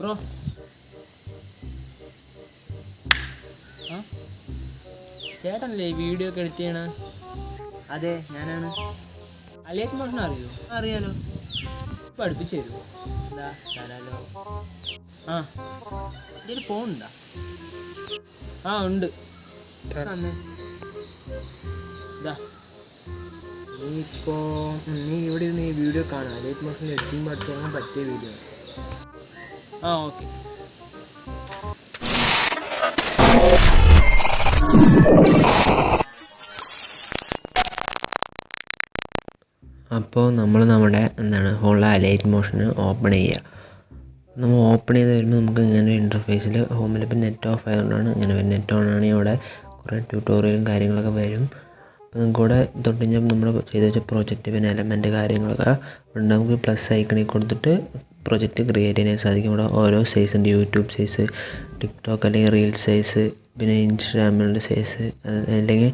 Bro ചേട്ടനല്ലേ ഈ video ഒക്കെ edit ചെയ്യണ? അതെ, ഞാനാണ്. അലൈറ്റ് മോഷൻ അറിയോ? അറിയാലോ. പഠിപ്പിച്ചു തരുമോ? എന്താ തരാലോ. ആ, എൻ്റെ ഒരു ഫോൺ ഉണ്ടോ? ആ ഉണ്ട്. തന്നെ ഇതാ നീ ഇവിടെ ഇരുന്ന് ഈ വീഡിയോ കാണാം. അലൈറ്റ് മോഷനിൽ എഡിറ്റിംഗ് പഠിച്ചാൽ പറ്റിയ വീഡിയോ. ആ ഓക്കെ. അപ്പോൾ നമ്മൾ നമ്മുടെ ഫോണിലെ അലൈറ്റ് മോഷന് ഓപ്പൺ ചെയ്യുക. നമ്മൾ ഓപ്പൺ ചെയ്ത് വരുമ്പോൾ നമുക്ക് ഇങ്ങനെ ഇൻ്റർഫേസിൽ ഹോമിൽ ഇപ്പം നെറ്റ് ഓഫ് ആയതുകൊണ്ടാണ് ഇങ്ങനെ വരും. നെറ്റ് ഓൺ ആണെങ്കിൽ ഇവിടെ കുറേ ട്യൂട്ടോറിയലും കാര്യങ്ങളൊക്കെ വരും. അപ്പോൾ നമുക്ക് ഇവിടെ തൊട്ട് കഴിഞ്ഞാൽ നമ്മൾ ചെയ്ത് വെച്ച പ്രൊജക്റ്റ് പിന്നെ എലമെൻറ്റ് കാര്യങ്ങളൊക്കെ ഉണ്ട്. നമുക്ക് പ്ലസ് ഐക്കണിൽ കൊടുത്തിട്ട് പ്രൊജക്റ്റ് ക്രിയേറ്റ് ചെയ്യാൻ സാധിക്കും. ഇവിടെ ഓരോ സൈസ് ഉണ്ട്. യൂട്യൂബ് സൈസ്, ടിക്ടോക്ക് അല്ലെങ്കിൽ റീൽസ് സൈസ്, പിന്നെ ഇൻസ്റ്റാഗ്രാമിൻ്റെ സൈസ്, അല്ലെങ്കിൽ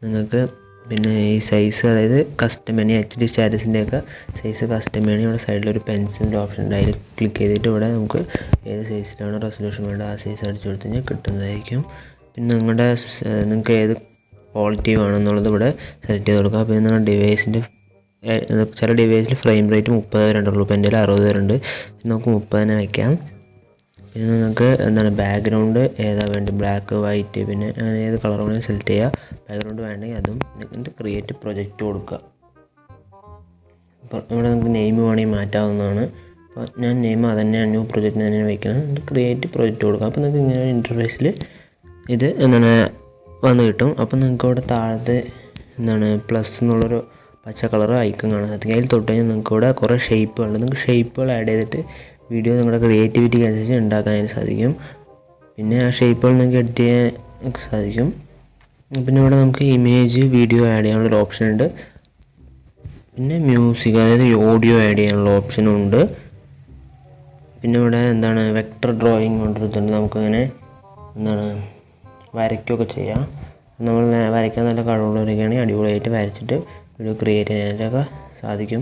നിങ്ങൾക്ക് പിന്നെ ഈ സൈസ് അതായത് custom Veni HD സ്റ്റാറ്റസിൻ്റെയൊക്കെ size custom Veni ഇവിടെ സൈഡിലൊരു പെൻസിലിൻ്റെ ഓപ്ഷൻ ഉണ്ട്. അതിൽ ക്ലിക്ക് ചെയ്തിട്ട് ഇവിടെ നമുക്ക് ഏത് സൈസിലാണ് റെസൊല്യൂഷൻ വേണ്ടത് ആ സൈസ് അടിച്ചു കൊടുത്തു കഴിഞ്ഞാൽ കിട്ടുന്നതായിരിക്കും. പിന്നെ നിങ്ങൾക്ക് ഏത് ക്വാളിറ്റി വേണമെന്നുള്ളത് ഇവിടെ സെലക്ട് ചെയ്ത് കൊടുക്കുക. പിന്നെ നിങ്ങളുടെ ഡിവൈസിൻ്റെ ചില ഡിവൈസിൽ ഫ്രെയിം റേറ്റ് 30 വരെ ഉള്ളൂ. ഇപ്പോൾ എൻ്റെ 60 വരെ ഉണ്ട്. നമുക്ക് 30 വയ്ക്കാം. പിന്നെ നിങ്ങൾക്ക് ബാക്ക്ഗ്രൗണ്ട് ഏതാ വേണ്ടത്, ബ്ലാക്ക്, വൈറ്റ്, പിന്നെ അങ്ങനെ ഏത് കളർ വേണമെങ്കിൽ സെലക്ട് ചെയ്യുക. ബാക്ക്ഗ്രൗണ്ട് വേണമെങ്കിൽ അതും എന്നിട്ട് ക്രിയേറ്റ് പ്രൊജക്റ്റ് കൊടുക്കുക. അപ്പോൾ ഇവിടെ നിങ്ങൾക്ക് നെയിം വേണമെങ്കിൽ മാറ്റാവുന്നതാണ്. അപ്പോൾ ഞാൻ നെയിം അതന്നെയാണ് ന്യൂ പ്രൊജക്റ്റ് തന്നെയാണ് വയ്ക്കുന്നത്. എന്നിട്ട് ക്രിയേറ്റ് പ്രൊജക്റ്റ് കൊടുക്കുക. അപ്പോൾ നിങ്ങൾക്ക് ഇങ്ങനെ ഇൻ്റർഫേസിൽ ഇത് വന്ന് കിട്ടും. അപ്പോൾ നിങ്ങൾക്ക് ഇവിടെ താഴത്ത് പ്ലസ് എന്നുള്ളൊരു പച്ച കളർ ഐക്കൺ കാണാൻ സാധിക്കും. അതിൽ തൊട്ട് കഴിഞ്ഞാൽ നിങ്ങൾക്ക് ഇവിടെ കുറേ ഷേപ്പുകളുണ്ട്. നിങ്ങൾക്ക് ഷേപ്പുകൾ ആഡ് ചെയ്തിട്ട് വീഡിയോ നിങ്ങളുടെ ക്രിയേറ്റിവിറ്റിക്ക് അനുസരിച്ച് ഉണ്ടാക്കാനായിട്ട് സാധിക്കും. പിന്നെ ആ ഷേപ്പുകൾ നിങ്ങൾക്ക് എഡിറ്റ് ചെയ്യാൻ സാധിക്കും. പിന്നെ ഇവിടെ നമുക്ക് ഇമേജ്, വീഡിയോ ആഡ് ചെയ്യാനുള്ളൊരു ഓപ്ഷൻ ഉണ്ട്. പിന്നെ മ്യൂസിക് അതായത് ഓഡിയോ ആഡ് ചെയ്യാനുള്ള ഓപ്ഷനും ഉണ്ട്. പിന്നെ ഇവിടെ വെക്ടർ ഡ്രോയിങ് കൊണ്ടിരുന്നുണ്ട്. നമുക്കങ്ങനെ വരയ്ക്കുകയൊക്കെ ചെയ്യാം. നമ്മൾ വരയ്ക്കാൻ നല്ല കഴിവുള്ളവരൊക്കെയാണെങ്കിൽ അടിപൊളിയായിട്ട് വരച്ചിട്ട് വീഡിയോ ക്രിയേറ്റ് ചെയ്യാനായിട്ടൊക്കെ സാധിക്കും.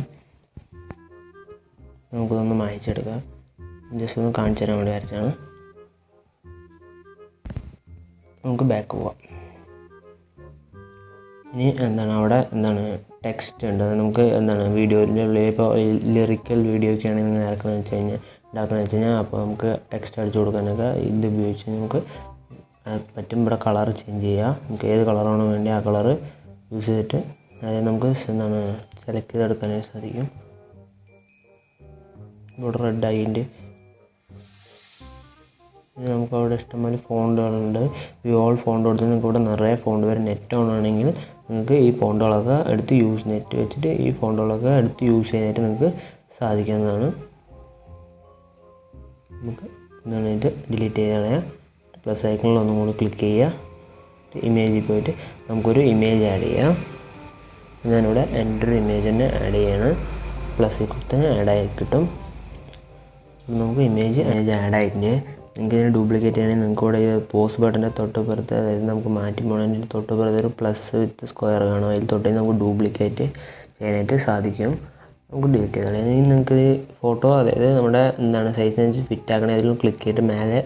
നമുക്കിതൊന്ന് മായ്ച്ചെടുക്കാം. ജസ്റ്റ് ഒന്ന് കാണിച്ചു തരാൻ വേണ്ടി വരച്ചാണ്. നമുക്ക് ബാക്ക് പോവാം. ഇനി അവിടെ ടെക്സ്റ്റ് ഉണ്ട്. അത് നമുക്ക് വീഡിയോയിലെ ഉള്ളിൽ ഇപ്പോൾ ലിറിക്കൽ വീഡിയോ ഒക്കെ ആണെങ്കിൽ നിങ്ങൾ ഉണ്ടാക്കുന്നത് വെച്ച് കഴിഞ്ഞാൽ അപ്പോൾ നമുക്ക് ടെക്സ്റ്റ് അടിച്ചു കൊടുക്കാനൊക്കെ ഇത് ഉപയോഗിച്ച് നമുക്ക് പറ്റും. ഇവിടെ കളർ ചേഞ്ച് ചെയ്യുക. നമുക്ക് ഏത് കളറാണോ വേണ്ടി ആ കളർ യൂസ് ചെയ്തിട്ട് അതായത് നമുക്ക് സെലക്ട് ചെയ്തെടുക്കാനായിട്ട് സാധിക്കും. ഇവിടെ റെഡ് ആയിട്ടുണ്ട്. പിന്നെ നമുക്ക് അവിടെ ഇഷ്ടംപോലെ ഫോണ്ടുകളുണ്ട്. ഈ ഓൾ ഫോണ്ട് കൊടുത്ത് നിങ്ങൾക്ക് ഇവിടെ നിറയെ ഫോണ്ട് വരും. നെറ്റ് ഓൺ ആണെങ്കിൽ നിങ്ങൾക്ക് ഈ ഫോണ്ടുകളൊക്കെ എടുത്ത് നെറ്റ് വെച്ചിട്ട് ഈ ഫോണ്ടുകളൊക്കെ എടുത്ത് യൂസ് ചെയ്യാനായിട്ട് നിങ്ങൾക്ക് സാധിക്കുന്നതാണ്. നമുക്ക് ഇത് ഡിലീറ്റ് ചെയ്ത് കളയാം. പ്ലസ് ഐക്കണിൽ ഒന്നും കൂടി ക്ലിക്ക് ചെയ്യുക. ഇമേജിൽ പോയിട്ട് നമുക്കൊരു ഇമേജ് ആഡ് ചെയ്യാം. ഞാനിവിടെ എൻ്റെ ഒരു ഇമേജ് തന്നെ ആഡ് ചെയ്യണം. പ്ലസ് കൊടുത്ത് ആഡ് ആയി കിട്ടും. നമുക്ക് ഇമേജ് ആഡ് ആയിട്ടുണ്ട്. നിങ്ങൾക്ക് ഇതിന് ഡ്യൂപ്ലിക്കേറ്റ് ചെയ്യണമെങ്കിൽ നിങ്ങൾക്ക് ഇവിടെ പോസ്റ്റ് ബട്ടൻ്റെ തൊട്ടുപുറത്ത് അതായത് നമുക്ക് മാറ്റി പോകണമെങ്കിൽ തൊട്ടുപുറത്ത് ഒരു പ്ലസ് വിത്ത് സ്ക്വയർ കാണും. അതിൽ തൊട്ട് നമുക്ക് ഡ്യൂപ്ലിക്കേറ്റ് ചെയ്യാനായിട്ട് സാധിക്കും. നമുക്ക് ഡിലീറ്റ് ചെയ്താൽ ഇനി നിങ്ങൾക്ക് ഫോട്ടോ അതായത് നമ്മുടെ സൈസിനനുസരിച്ച് ഫിറ്റ് ആക്കണേ അതിൽ ക്ലിക്ക് ചെയ്തിട്ട് മേലെ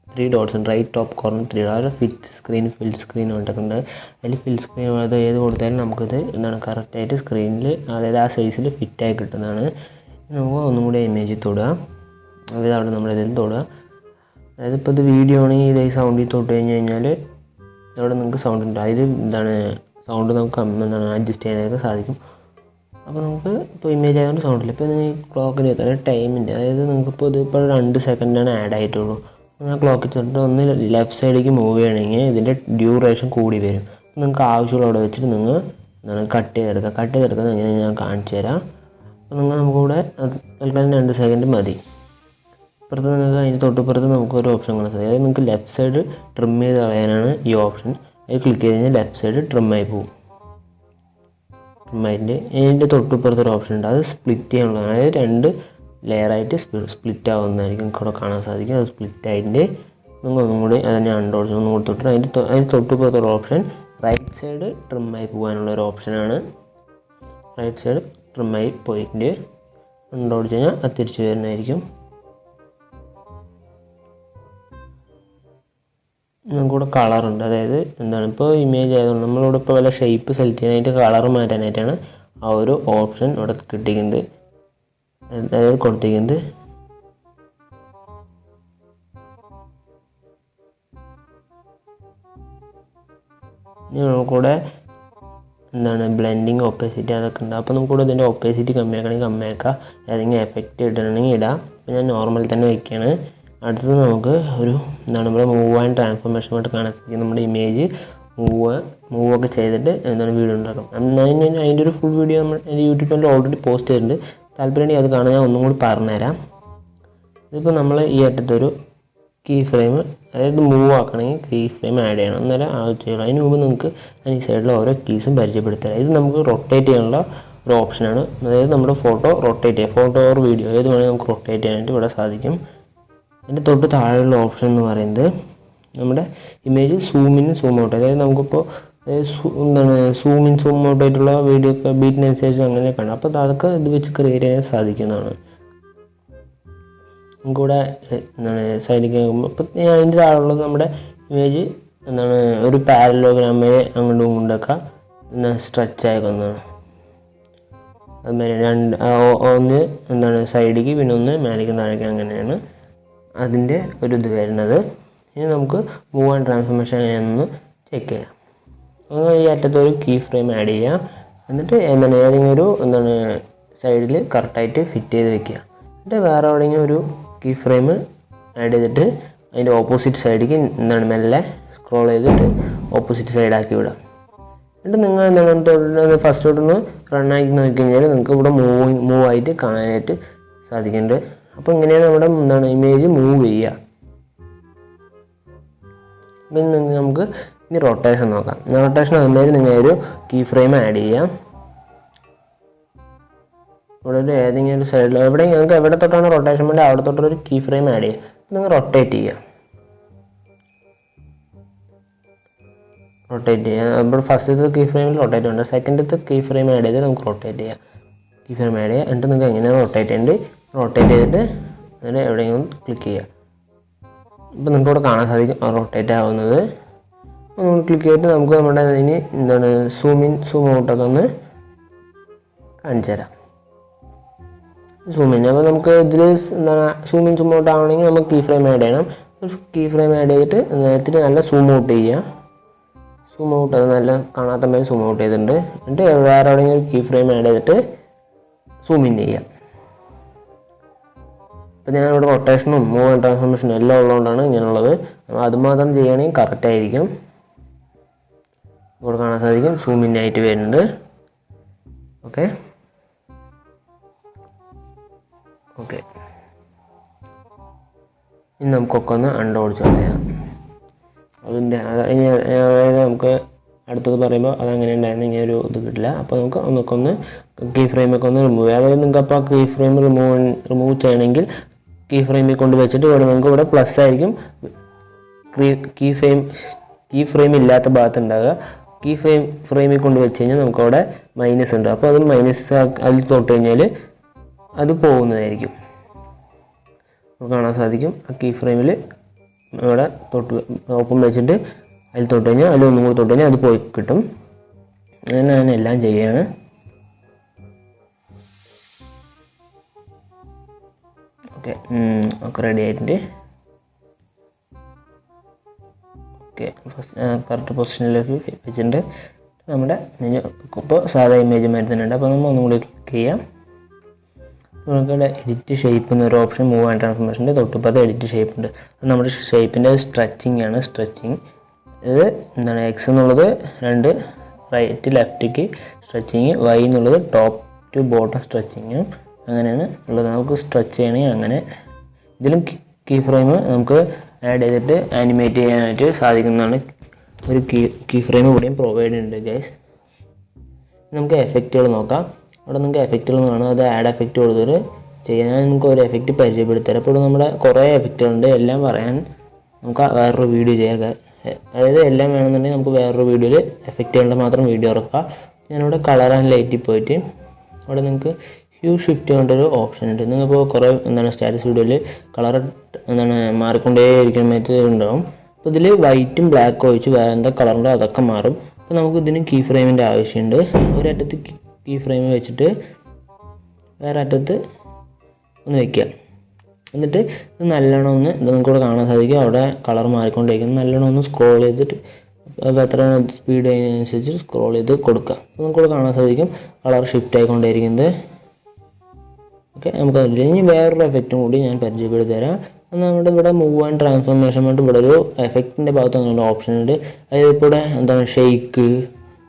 3 ഡോട്ട്സ് ഉണ്ട്. Right top corner 3 dot fit screen, fill screen കൊണ്ടിട്ടുണ്ട്. അതിൽ ഫിൽ സ്ക്രീൻ അത് ഏത് കൊടുത്താലും നമുക്കിത് കറക്റ്റായിട്ട് സ്ക്രീനിൽ അതായത് ആ സൈസിൽ ഫിറ്റായി കിട്ടുന്നതാണ്. നമുക്ക് ഒന്നും കൂടി ഇമേജിൽ തൊടുക. അതായത് അവിടെ നമ്മളിതിൽ തൊടുക. അതായത് ഇപ്പോൾ ഇത് വീഡിയോ ആണെങ്കിൽ ഇതായി സൗണ്ടിൽ തൊട്ട് കഴിഞ്ഞാൽ അവിടെ നിങ്ങൾക്ക് സൗണ്ട് ഉണ്ട്. അതിൽ സൗണ്ട് നമുക്ക് അഡ്ജസ്റ്റ് ചെയ്യാനായിട്ട് സാധിക്കും. അപ്പോൾ നമുക്ക് ഇപ്പോൾ ഇമേജ് ആയതുകൊണ്ട് സൗണ്ടില്ല. ഇപ്പോൾ നിങ്ങൾ ക്ലോക്കിന് എത്താൻ ടൈമിൻ്റെ അതായത് നിങ്ങൾക്കിപ്പോൾ ഇതിപ്പോൾ 2 സെക്കൻഡാണ് ആഡ് ആയിട്ടുള്ളൂ. ആ ക്ലോക്കിൽ തൊട്ട് ഒന്ന് ലെഫ്റ്റ് സൈഡിലേക്ക് മൂവ് ചെയ്യണമെങ്കിൽ ഇതിൻ്റെ ഡ്യൂറേഷൻ കൂടി വരും. അപ്പോൾ നിങ്ങൾക്ക് ആവശ്യമുള്ള അവിടെ വെച്ചിട്ട് നിങ്ങൾ കട്ട് ചെയ്തെടുക്കുന്നത് എങ്ങനെ ഞാൻ കാണിച്ചു തരാം. അപ്പോൾ നമുക്കിവിടെ തൽക്കാലം 2 സെക്കൻഡ് മതി. ഇപ്പുറത്ത് നിങ്ങൾക്ക് അതിന് തൊട്ടിപ്പുറത്ത് നമുക്കൊരു ഓപ്ഷൻ കാണാൻ സാധിക്കും. അതായത് നിങ്ങൾക്ക് ലെഫ്റ്റ് സൈഡ് ട്രിം ചെയ്ത് കളയാനാണ് ഈ ഓപ്ഷൻ. അത് ക്ലിക്ക് ചെയ്ത് കഴിഞ്ഞാൽ ലെഫ്റ്റ് സൈഡ് ട്രിമ്മായി പോകും. അതിൻ്റെ തൊട്ടിപ്പുറത്തൊരു ഓപ്ഷൻ ഉണ്ട്. അത് സ്പ്ലിറ്റ് ചെയ്യാനുള്ളതാണ്. അതായത് 2 ലെയറായിട്ട് സ്പ്ലിറ്റ് ആവുന്നതായിരിക്കും നിങ്ങൾക്ക് ഇവിടെ കാണാൻ സാധിക്കും. അത് സ്പ്ലിറ്റ് ആയിട്ട് നിങ്ങൾ ഒന്നും കൂടി അതിനെ അൺഡോൾസ് ഒന്നും കൂടി തൊട്ട് അതിന് തൊട്ടിപ്പുറത്തൊരു ഓപ്ഷൻ റൈറ്റ് സൈഡ് ട്രിമ്മായി പോകാനുള്ളൊരു ഓപ്ഷനാണ്. റൈറ്റ് സൈഡ് ട്രിമ്മായി പോയിട്ട് അൺഡോൾസ് കഴിഞ്ഞാൽ അത് തിരിച്ച് വരുന്നതായിരിക്കും. നമുക്കിവിടെ കളറുണ്ട്. അതായത് എന്താണ് ഇപ്പോൾ ഇമേജ് ആയതുകൊണ്ട് നമ്മളിവിടെ ഇപ്പോൾ വല്ല ഷേപ്പ് സെലക്ട് ചെയ്യാനായിട്ട് കളർ മാറ്റാനായിട്ടാണ് ആ ഒരു ഓപ്ഷൻ ഇവിടെ കിട്ടിയിരിക്കുന്നത്, അതായത് കൊടുത്തിരിക്കുന്നത്. ഇനി നമുക്കിവിടെ എന്താണ് ബ്ലെൻഡിങ്, ഒപ്പേസിറ്റി അതൊക്കെ ഉണ്ട്. അപ്പോൾ നമുക്കിവിടെ ഇതിൻ്റെ ഒപ്പേസിറ്റി കമ്മിയാക്കണമെങ്കിൽ കമ്മിയാക്കാം, ഏതെങ്കിലും എഫക്റ്റ് ഇടണമെങ്കിൽ ഇടാം. അപ്പോൾ ഞാൻ നോർമൽ തന്നെ വയ്ക്കുകയാണ്. അടുത്തത് നമുക്ക് ഒരു എന്താണ് ഇവിടെ മൂവ് ആൻഡ് ട്രാൻസ്ഫോർമേഷൻ ആയിട്ട് കാണാൻ സാധിക്കും. നമ്മുടെ ഇമേജ് മൂവൊക്കെ ചെയ്തിട്ട് എന്താണ് വീഡിയോ ഉണ്ടാക്കാം. അതിൻ്റെ ഒരു ഫുൾ വീഡിയോ നമ്മൾ യൂട്യൂബ് ചാനൽ ഓൾറെഡി പോസ്റ്റ് ചെയ്തിട്ടുണ്ട്. താല്പര്യമുണ്ടെങ്കിൽ അത് കാണാൻ ഞാൻ ഒന്നും കൂടി പറഞ്ഞുതരാം. ഇതിപ്പോൾ നമ്മൾ ഈ അറ്റത്തൊരു കീ ഫ്രെയിം, അതായത് മൂവ് ആക്കണമെങ്കിൽ കീ ഫ്രെയിം ആഡ് ചെയ്യണം, എന്നാലും ആവശ്യമുള്ളൂ. അതിന് മുമ്പ് നമുക്ക് ഈ സൈഡിൽ ഓരോ കീസും പരിചയപ്പെടുത്തരാം. ഇത് നമുക്ക് റൊട്ടേറ്റ് ചെയ്യാനുള്ള ഒരു ഓപ്ഷനാണ്. അതായത് നമ്മുടെ ഫോട്ടോ റൊട്ടേറ്റ് ചെയ്യുക, ഫോട്ടോ ഓർ വീഡിയോ ഏത് വേണമെങ്കിൽ നമുക്ക് റൊട്ടേറ്റ് ചെയ്യാനായിട്ട് ഇവിടെ സാധിക്കും. അതിൻ്റെ തൊട്ട് താഴെയുള്ള ഓപ്ഷൻ എന്ന് പറയുന്നത് നമ്മുടെ image zoom in zoom out. അതായത് നമുക്കിപ്പോൾ എന്താണ് സൂം ഇൻ സൂം ഔട്ട് ആയിട്ടുള്ള വീഡിയോ ഒക്കെ ബീറ്റിനനുസരിച്ച് അങ്ങനെയൊക്കെ ഉണ്ട്. അപ്പോൾ അതൊക്കെ ഇത് വെച്ച് ക്രിയേറ്റ് ചെയ്യാൻ സാധിക്കുന്നതാണ്. നമുക്കിവിടെ എന്താണ് സൈഡിലേക്ക് നോക്കുമ്പോൾ ഇപ്പോൾ അതിൻ്റെ താഴെയുള്ളത് നമ്മുടെ ഇമേജ് എന്താണ് ഒരു പാരലോഗ്രാമിനെ അങ്ങോട്ടും ഇങ്ങോട്ടൊക്കെ സ്ട്രെച്ച് ആയിക്കൊന്നാണ്. അതുമാതിരി ഒന്ന് എന്താണ് സൈഡിലേക്ക്, പിന്നെ ഒന്ന് മേലേക്ക് താഴേക്ക്, അങ്ങനെയാണ് അതിൻ്റെ ഒരു ഇത് വരുന്നത്. ഇനി നമുക്ക് മൂവ് ആൻഡ് ട്രാൻസ്ഫോർമേഷൻ എങ്ങനെയാണെന്ന് ചെക്ക് ചെയ്യാം. അങ്ങനെ ഈ അറ്റത്തൊരു കീ ഫ്രെയിം ആഡ് ചെയ്യുക. എന്നിട്ട് എന്താണ് ഏതെങ്കിലും ഒരു എന്താണ് സൈഡിൽ കറക്റ്റായിട്ട് ഫിറ്റ് ചെയ്ത് വെക്കുക. എന്നിട്ട് വേറെ എവിടെയെങ്കിലും ഒരു കീ ഫ്രെയിം ആഡ് ചെയ്തിട്ട് അതിൻ്റെ ഓപ്പോസിറ്റ് സൈഡിലേക്ക് എന്താണ് മെല്ലെ സ്ക്രോൾ ചെയ്തിട്ട് ഓപ്പോസിറ്റ് സൈഡാക്കി വിടുക. എന്നിട്ട് നിങ്ങൾ എന്താണ് ഫസ്റ്റ് തൊട്ടൊന്ന് റണ്ണാക്കി നോക്കി കഴിഞ്ഞാൽ നിങ്ങൾക്ക് ഇവിടെ മൂവ് ആയിട്ട് കാണാനായിട്ട് സാധിക്കുന്നുണ്ട്. അപ്പോൾ ഇങ്ങനെയാണ് നമ്മുടെ എന്താണ് ഇമേജ് മൂവ് ചെയ്യുക. പിന്നെ നമുക്ക് ഇനി റൊട്ടേഷൻ നോക്കാം. റൊട്ടേഷൻ അതുമാതിരി നിങ്ങൾ ഒരു കീ ഫ്രെയിം ആഡ് ചെയ്യാം. ഇവിടെ ഒരു ഏതെങ്കിലും ഒരു സൈഡിൽ നിങ്ങൾക്ക് എവിടെ തൊട്ടാണ് റൊട്ടേഷൻ വേണ്ടി അവിടെ തൊട്ടൊരു കീ ഫ്രെയിം ആഡ് ചെയ്യുക. നിങ്ങൾ റൊട്ടേറ്റ് ചെയ്യുക. അപ്പോൾ ഫസ്റ്റത്തെ കീ ഫ്രെയിമിൽ റൊട്ടേറ്റ് ഉണ്ട്, സെക്കൻഡത്തെ കീ ഫ്രെയിം ആഡ് ചെയ്ത് നമുക്ക് റൊട്ടേറ്റ് ചെയ്യാം. കീ ഫ്രെയിം ആഡ് ചെയ്യുക. എന്നിട്ട് നിങ്ങൾക്ക് എങ്ങനെയാണ് റൊട്ടേറ്റ് ചെയ്യേണ്ടത് റൊട്ടേറ്റ് ചെയ്തിട്ട് അതിൽ എവിടെയെങ്കിലും ക്ലിക്ക് ചെയ്യുക. ഇപ്പോൾ നിങ്ങൾക്ക് ഇവിടെ കാണാൻ സാധിക്കും റൊട്ടേറ്റ് ആവുന്നത്. നമ്മൾ ക്ലിക്ക് ചെയ്തിട്ട് നമുക്ക് നമ്മുടെ അതിന് എന്താണ് സൂം ഇൻ സൂം ഔട്ടൊക്കെ ഒന്ന് കാണിച്ചു തരാം. സൂം ഇൻ അപ്പോൾ നമുക്ക് ഇതിൽ എന്താണ് സൂം ഇൻ സൂം ഔട്ട് ആവണമെങ്കിൽ നമുക്ക് കീ ഫ്രെയിം ആഡ് ചെയ്യണം. കീ ഫ്രെയിം ആഡ് ചെയ്തിട്ട് നേരത്തെ നല്ല സൂം ഔട്ട് ചെയ്യുക. സൂം ഔട്ട് അത് നല്ല കാണാത്ത മേലെ സൂം ഔട്ട് ചെയ്തിട്ടുണ്ട്. എന്നിട്ട് വേറെ എവിടെയെങ്കിലും കീ ഫ്രെയിം ആഡ് ചെയ്തിട്ട് സൂം ഇൻ ചെയ്യാം. അപ്പോൾ ഞാനിവിടെ റൊട്ടേഷനും മൂവ് ആൻഡ് ട്രാൻസ്ഫോർമേഷനും എല്ലാം ഉള്ളതുകൊണ്ടാണ് ഇങ്ങനെയുള്ളത്. അതുമാത്രം ചെയ്യുകയാണെങ്കിൽ കറക്റ്റ് ആയിരിക്കും. ഇവിടെ കാണാൻ സാധിക്കും സൂം ഇൻ ആയിട്ട് വരുന്നത്. ഓക്കെ ഇനി നമുക്കൊക്കെ ഒന്ന് അൺഡോടിച്ച് കളയാം. അതായത് നമുക്ക് അടുത്തത് പറയുമ്പോൾ അതങ്ങനെ ഉണ്ടായിരുന്നു, ഇങ്ങനെ ഒരു ഇത് കിട്ടില്ല. അപ്പോൾ നമുക്ക് ഒന്ന് കീ ഫ്രെയിമൊക്കെ ഒന്ന് റിമൂവ് ചെയ്യാം. അതായത് നിങ്ങൾക്ക് അപ്പോൾ കീ ഫ്രെയിം റിമൂവ് ചെയ്യണമെങ്കിൽ കീ ഫ്രെയിമിൽ കൊണ്ട് വെച്ചിട്ട് ഇവിടെ നിങ്ങൾക്ക് ഇവിടെ പ്ലസ് ആയിരിക്കും കീ ഫ്രെയിം ഇല്ലാത്ത ഭാഗത്ത് ഉണ്ടാകുക. കീ ഫ്രെയിമിൽ കൊണ്ട് വെച്ച് കഴിഞ്ഞാൽ നമുക്കവിടെ മൈനസ് ഉണ്ട്. അപ്പോൾ അത് മൈനസ് അതിൽ തൊട്ട് കഴിഞ്ഞാൽ അത് പോകുന്നതായിരിക്കും. കാണാൻ സാധിക്കും ആ കീ ഫ്രെയിമിൽ അവിടെ ഓപ്പൺ വെച്ചിട്ട് അതിൽ തൊട്ട് കഴിഞ്ഞാൽ അതിൽ ഒന്നും കൂടി തൊട്ട് കഴിഞ്ഞാൽ അത് പോയി കിട്ടും. അങ്ങനെ ഞാൻ എല്ലാം ചെയ്യാണ്. ഒക്കെ റെഡി ആയിട്ടുണ്ട്. ഫസ്റ്റ് കറക്റ്റ് പൊസിഷനിലേക്ക് വെച്ചിട്ടുണ്ട്. നമ്മുടെ ഇപ്പോൾ സാധാ ഇമേജ് മാതിരി തന്നെ ഉണ്ട്. അപ്പോൾ നമ്മൾ ഒന്നും കൂടി ക്ലിക്ക് ചെയ്യാം. നമുക്കിവിടെ എഡിറ്റ് ഷേപ്പ് എന്നൊരു ഓപ്ഷൻ മൂവ് ആൻഡ് ട്രാൻസ്ഫോർമേഷൻ്റെ തൊട്ടിപ്പുറത്ത് എഡിറ്റ് ഷേപ്പ് ഉണ്ട്. അത് നമ്മുടെ ഷേപ്പിൻ്റെ സ്ട്രെച്ചിങ് ആണ്. ഇത് എന്താണ് എക്സ് എന്നുള്ളത് 2 റൈറ്റ് ലെഫ്റ്റിക്ക് സ്ട്രെച്ചിങ്, വൈ എന്നുള്ളത് ടോപ്പ് ടു ബോട്ടം സ്ട്രെച്ചിങ്ങും അങ്ങനെയാണ് ഉള്ളത്. നമുക്ക് സ്ട്രെച്ച് ചെയ്യണമെങ്കിൽ അങ്ങനെ. ഇതിലും കീ ഫ്രെയിം നമുക്ക് ആഡ് ചെയ്തിട്ട് ആനിമേറ്റ് ചെയ്യാനായിട്ട് സാധിക്കുന്നതാണ്. ഒരു കീ ഫ്രെയിം കൂടിയും പ്രൊവൈഡ് ചെയ്യുന്നുണ്ട് ഗൈസ്. നമുക്ക് എഫക്റ്റുകൾ നോക്കാം. അവിടെ നിങ്ങൾക്ക് എഫക്റ്റുകൾ കാണാം. അത് ആഡ് എഫക്റ്റ് കൊടുത്തിട്ട് ചെയ്യാൻ നമുക്ക് ഒരു എഫക്റ്റ് പരിചയപ്പെടുത്തരാം. അപ്പോൾ നമ്മുടെ കുറേ എഫക്റ്റുകളുണ്ട്. എല്ലാം പറയാൻ നമുക്ക് വേറൊരു വീഡിയോ ചെയ്യാം. അതായത് എല്ലാം വേണമെന്നുണ്ടെങ്കിൽ നമുക്ക് വേറൊരു വീഡിയോയിൽ എഫക്റ്റുകളുടെ മാത്രം വീഡിയോ ഇറക്കാം. ഞാനിവിടെ കളർ ആൻഡ് ലൈറ്റിൽ പോയിട്ട് അവിടെ നിങ്ങൾക്ക് ഹ്യൂ ഷിഫ്റ്റ് കൊണ്ടൊരു ഓപ്ഷൻ ഉണ്ട്. നിങ്ങളിപ്പോൾ കുറേ എന്താണ് സ്റ്റാറ്റസ് വീഡിയോയിൽ കളർ എന്താണ് മാറിക്കൊണ്ടേ ഇരിക്കുന്ന ഉണ്ടാവും. അപ്പോൾ അപ്പോൾ ഇതിൽ വൈറ്റും ബ്ലാക്കും ഒഴിച്ച് വേറെ എന്താ കളറുണ്ടോ അതൊക്കെ മാറും. അപ്പോൾ നമുക്ക് ഇതിന് കീ ഫ്രെയിമിൻ്റെ ആവശ്യമുണ്ട്. ഒരറ്റത്ത് കീ ഫ്രെയിം വെച്ചിട്ട് വേറെ അറ്റത്ത് ഒന്ന് വയ്ക്കുക. എന്നിട്ട് ഇത് നല്ലോണം ഒന്ന് ഇത് നിങ്ങൾക്ക് കാണാൻ സാധിക്കും, അവിടെ കളർ മാറിക്കൊണ്ടിരിക്കുന്നത്. നല്ലോണം ഒന്ന് സ്ക്രോൾ ചെയ്തിട്ട് എത്ര സ്പീഡ് അതിനനുസരിച്ച് സ്ക്രോൾ ചെയ്ത് കൊടുക്കുക. അപ്പോൾ നമുക്ക് കാണാൻ സാധിക്കും കളർ ഷിഫ്റ്റ് ആയിക്കൊണ്ടിരിക്കുന്നത്. ഓക്കെ, നമുക്ക് ഇനി വേറൊരു എഫക്റ്റും കൂടി ഞാൻ പരിചയപ്പെടുത്തി തരാം. നമ്മുടെ ഇവിടെ മൂവ് ആൻഡ് ട്രാൻസ്ഫോർമേഷൻ വേണ്ടി ഇവിടെ ഒരു എഫക്റ്റിൻ്റെ ഭാഗത്ത് അങ്ങനെ ഓപ്ഷൻ ഉണ്ട്. അതായത് ഇപ്പോൾ ഇവിടെ എന്താണ് ഷെയ്ക്ക്,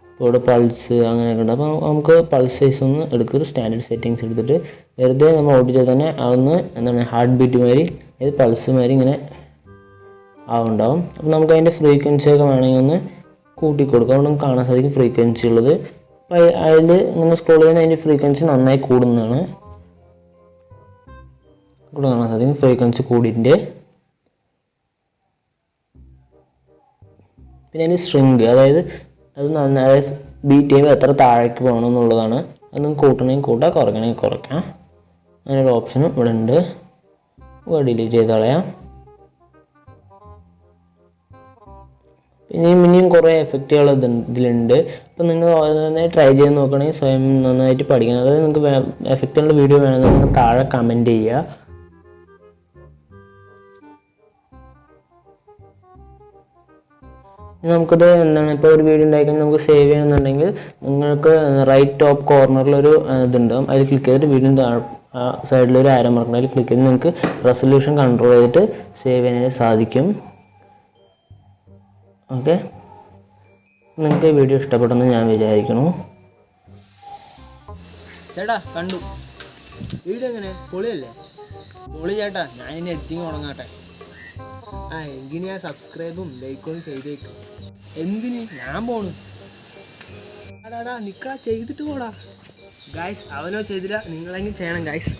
ഇപ്പോൾ ഇവിടെ പൾസ് അങ്ങനെയൊക്കെ ഉണ്ട്. അപ്പോൾ നമുക്ക് പൾസ് സൈസ് ഒന്ന് എടുക്കുക, സ്റ്റാൻഡേർഡ് സെറ്റിങ്സ് എടുത്തിട്ട് വെറുതെ നമ്മൾ ഓടിച്ചാൽ തന്നെ അതൊന്ന് എന്താണ് ഹാർട്ട് ബീറ്റ് മാതിരി, അതായത് പൾസ് മാതിരി ഇങ്ങനെ ആവുണ്ടാവും. അപ്പോൾ നമുക്ക് അതിൻ്റെ ഫ്രീക്വൻസി ഒക്കെ വേണമെങ്കിൽ ഒന്ന് കൂട്ടി കൊടുക്കാം. അവിടെ നമുക്ക് കാണാൻ സാധിക്കും ഫ്രീക്വൻസി ഉള്ളത്. അപ്പോൾ അതിൽ ഇങ്ങനെ സ്ക്രോൾ ചെയ്യുന്ന അതിൻ്റെ ഫ്രീക്വൻസി നന്നായി കൂടുന്നതാണ്. ഇവിടെ കാണാൻ സാധിക്കും ഫ്രീക്വൻസി കൂടിൻ്റെ. പിന്നെ അതിന് സ്ട്രിങ്, അതായത് അത് നന്നായി ബീറ്റ് ചെയ്യുമ്പോൾ എത്ര താഴേക്ക് പോകണം എന്നുള്ളതാണ്. അത് നിങ്ങൾക്ക് കൂട്ടണമെങ്കിൽ കൂട്ടാം, കുറയ്ക്കണമെങ്കിൽ കുറയ്ക്കാം. അങ്ങനൊരു ഓപ്ഷനും ഇവിടെ ഉണ്ട്. ഡിലീറ്റ് ചെയ്ത് കളയാം. ഇനിയും കുറേ എഫക്റ്റുകൾ ഇതിലുണ്ട്. അപ്പോൾ നിങ്ങൾ തന്നെ ട്രൈ ചെയ്ത് നോക്കുകയാണെങ്കിൽ സ്വയം നന്നായിട്ട് പഠിക്കണം. അതായത് നിങ്ങൾക്ക് എഫക്റ്റുകളുടെ വീഡിയോ വേണമെങ്കിൽ നിങ്ങൾ താഴെ കമൻറ്റ് ചെയ്യുക. നമുക്കിത് എന്താണ് ഇപ്പോൾ ഒരു വീഡിയോ ഉണ്ടായിക്കഴിഞ്ഞാൽ നമുക്ക് സേവ് ചെയ്യണമെന്നുണ്ടെങ്കിൽ നിങ്ങൾക്ക് റൈറ്റ് ടോപ്പ് കോർണറിലൊരു ഇതുണ്ടാവും, അതിൽ ക്ലിക്ക് ചെയ്തിട്ട് വീഡിയോ സൈഡിലൊരു ആരോ മാർക്ക് അതിൽ ക്ലിക്ക് ചെയ്ത് നിങ്ങൾക്ക് റെസൊല്യൂഷൻ കൺട്രോൾ ചെയ്തിട്ട് സേവ് ചെയ്യാനായിട്ട് സാധിക്കും. ഓക്കെ, നിങ്ങൾക്ക് ഈ വീഡിയോ ഇഷ്ടപ്പെട്ടെന്ന് ഞാൻ വിചാരിക്കുന്നു. ചേട്ടാ കണ്ടു വീഡിയോ എങ്ങനെ പൊളിയല്ലേ? പൊളി ചേട്ടാ, ഞാൻ ഇനി എഡിറ്റിങ് തുടങ്ങാട്ടെ. എങ്കിൽ ഞാൻ സബ്സ്ക്രൈബും ലൈക്കും ചെയ്തേക്കും. എന്തിന്? ഞാൻ പോണു. അടാടാ നിക്കളാ, ചെയ്തിട്ട് പോടാ. ഗായ്സ് അവനോ ചെയ്തില്ല, നിങ്ങളെങ്കിലും ചെയ്യണം ഗായ്സ്.